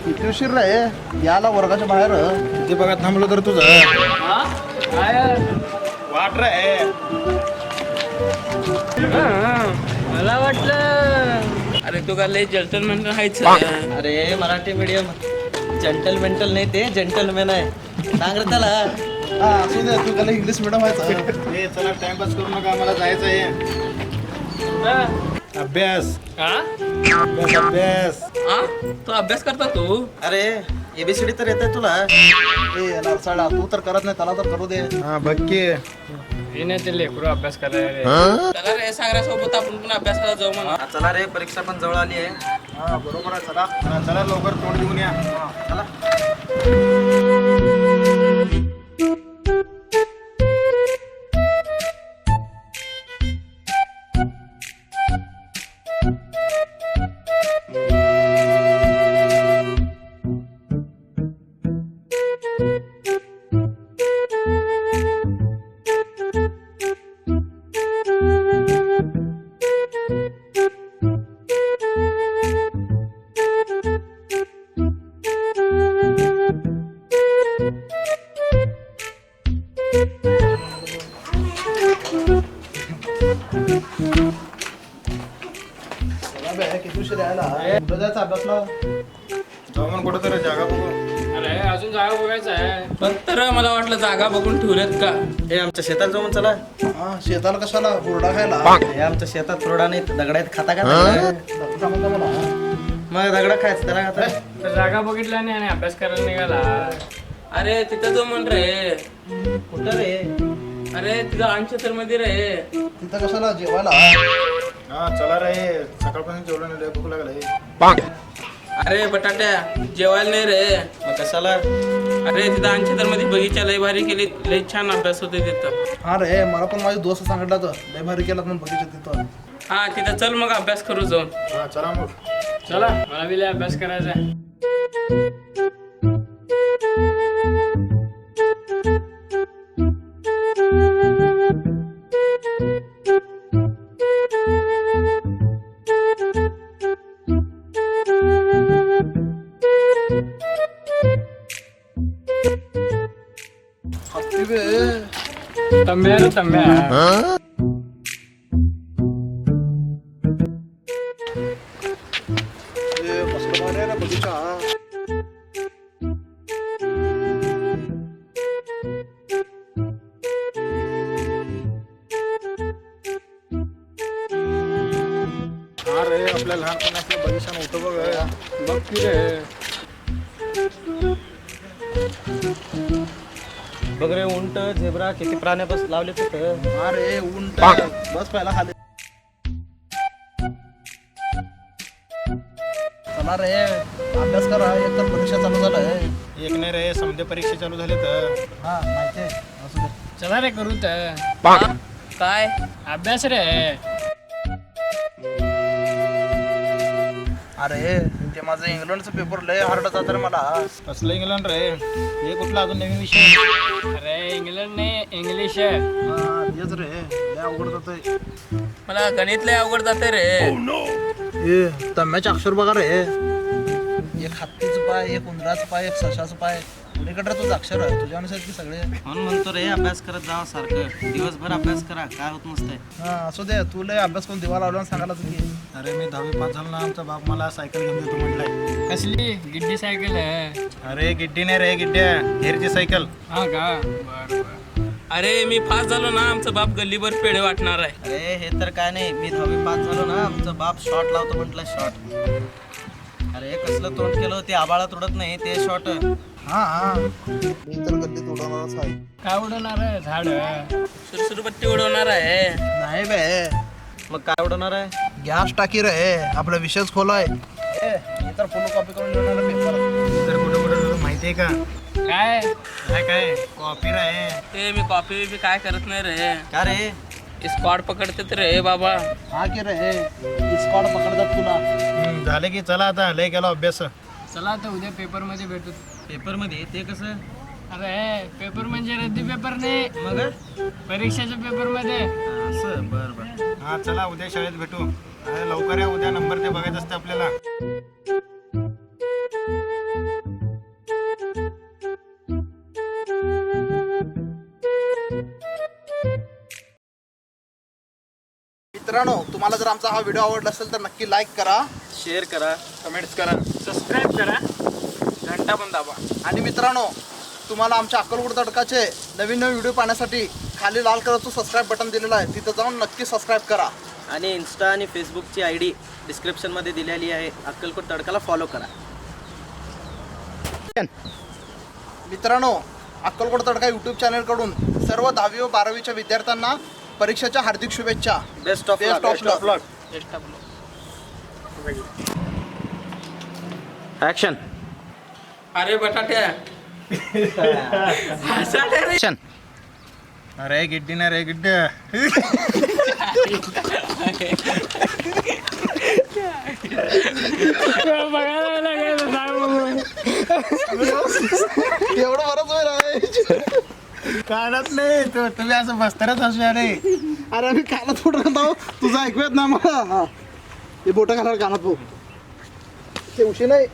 किती उशीर रे याला वर्गाच्या बाहेर किती बघा थांबलो तर तुझं वाट रे. मला वाटलं अरे तू का लय जंटलमॅन आहेच. अरे मराठी मीडियम जेंटलमेंटल नाही ते जेंटलमॅन आहे. सांग रे त्याला. हा असू दे तू त्याला इंग्लिश मिडियम व्हायचं. ए चला टाइमपास करू नका, मला जायचं आहे. अभ्यास हा अभ्यास अभ्यास. तू अभ्यास करता तू. अरे एबीसीडी तर येते तुला. ए नरसाळा तू तर करत नाही त्याला तर करू दे. हा बघ की. ते लेकरू अभ्यास करायला त्याला रे सागऱ्यासोबत आपण पण अभ्यासाला जाऊ म्हणा. हा, चला रे परीक्षा पण जवळ आली आहे. हा बरोबर आहे चला. हा, चला लवकर तोंड घेऊन या. चला. चला बे किती उशीर यायला कुठं जायचं अभ्यासला. जाऊ मग कुठं तरी जागा बघू. अरे अजून जागा बघायचं आहे पण तर मला वाटलं जागा बघून ठेवल्यात का. हे आमच्या शेतात जाऊन चला. हा शेताला कशाला हुरडा खायला. हे आमच्या शेतात थोडा नाही दगडात खाता का. नको का म्हणता मला. मग दगडा खायचं त्याला खाता. तर जागा बघितला नाही आणि अभ्यास करायला निघाला. अरे तिथं जो म्हण रे. कुठं रे. अरे तिथं अंशतर मध्ये रे. तिथं कशाला जेवायला. हा चला रे, सकाळपासून जेवलं नाही, लय भूक लागली. अरे बटाट्या जेवायला नाही रे. मग कशाला. अरे तिथं अंशतर मध्ये बगीचा लय भारी केली, लय छान अभ्यास होते तिथं. हा रे मला पण माझे दोस्त सांगितलं तर लय भारी केला म्हणून बघितलं तिथं. हा तिथं चल मग अभ्यास करू जाऊन. हा चला मग. चला मला बी लय अभ्यास करायचा आहे. हत्ती बे. तंब्या रे तंब्या. ए, कसलं भारी आहे रे बगीचा. हा रे आपल्या लहानपणाच्या बगीचा नव्हतं बघ. बघ की रे. बघ रे उंट झेब्रा किती प्राणी बस लावले तिथं. हा रे उंट बस पहिला खाली. चला रे अभ्यास करा एक तर परीक्षा चालू झालाय. एक नाही रे, समजे परीक्षा चालू झाली तर. हा माहिती आहे असू दे. चला रे करू तर. काय अभ्यास रे. अरे ते माझं इंग्लंडचं पेपर लय हार्ड जात रे मला. कसलं इंग्लंड रे, हे कुठला अजून नवीन विषय. अरे इंग्लंड नाही इंग्लिश आहे. हा तेच रे लय अवघड जातंय. मला गणित लय अवघड जाते रे. ए तम्याचे अक्षर बघा रे. एक हत्तीचं पाय, एक उंदराचं पाय, एक सशाचं पाय. कुणीकडे तुझं अक्षर आहे तुझ्यानुसार की सगळे. म्हणून म्हणतो रे अभ्यास करत जावा सारखं. दिवसभर अभ्यास करा काय होत नसतंय. हा असू दे तू लय अभ्यास करून दिवा लावला सांगायला तुम्ही. अरे मी 10वी पास झालो ना, आमचा बाप मला सायकल घेऊन देतो म्हटलाय. कसली गिड्डी सायकल आहे. अरे गिड्डी नाही रे, गिड्ड्या हेरची सायकल. हा का बर. अरे मी पास झालो ना, आमचं बाप गल्लीभर पेढे वाटणार आहे. अरे हे तर काय नाही, मी 10वी पास झालो ना आमचा बाप शॉट लावतो म्हटलं शॉट. अरे कसलं तोंड केलं ते आबाळात उडत नाही ते शॉट. हा हा मी तर गल्लीत उडवणारच आहे. काय उडवणार आहे झाड. सुरसुरपट्टी उडवणार आहे. नाही बे मग काय उडवणार आहे. गॅस टाकी रे आपला विषयच खोलाय. मी तर फुल कॉपी करून लिहिणार पेपर. तर कुठं कुठं माहितीये का काय काय काय कॉपी रे. ते मी कॉपी बी काय करत नाही रे. का रे. स्क्वॉड पकडतात रे बाबा. हा की रे स्कॉड पकडतात तुला. झाले की चला आता, लय केला अभ्यास. चला आता उद्या पेपर मध्ये भेटू. पेपर मध्ये ते कसं. अरे पेपर म्हणजे रद्दी पेपर नाही, मग परीक्षेच्या पेपर मध्ये. असं बर बर. हा चला उद्या शाळेत भेटू. अरे लवकर या, उद्या नंबर ते बघायचं असते आपल्याला. मित्रांनो, तुम्हाला जर आमचा हा व्हिडिओ आवडला असेल तर नक्की लाईक करा, शेअर करा, कमेंट्स करा. सबस्क्राईब करा, घंटा पण दाबा. आणि मित्रांनो, तुम्हाला आमच्या अक्कलकोट तडकाचे नवीन नवीन व्हिडिओ पाहण्यासाठी खाली लाल कलरचं सबस्क्राईब बटन दिलेलं आहे, तिथं जाऊन नक्की सबस्क्राईब करा. आणि इन्स्टा आणि फेसबुकची ID डिस्क्रिप्शनमध्ये दिलेली आहे. अक्कलकोट तडकाला फॉलो करा. मित्रांनो, अक्कलकोट तडका यूट्यूब चॅनलकडून सर्व 10वी व 12वीच्या विद्यार्थ्यांना परीक्षेच्या हार्दिक शुभेच्छा. Best of best of luck. Action. अरे बटाट्या अरे गिड्डी ना रे गिड्ड. बघायला लागेल एवढं बरंच वेळ आहे. काढत नाही तो, तुम्ही असं बसतानाच असू. अरे अरे आम्ही कानात फोटो खातो, तुझं ऐकूयात ना मला. हे बोटं घालायला कानात भाऊ, ते उशी नाही.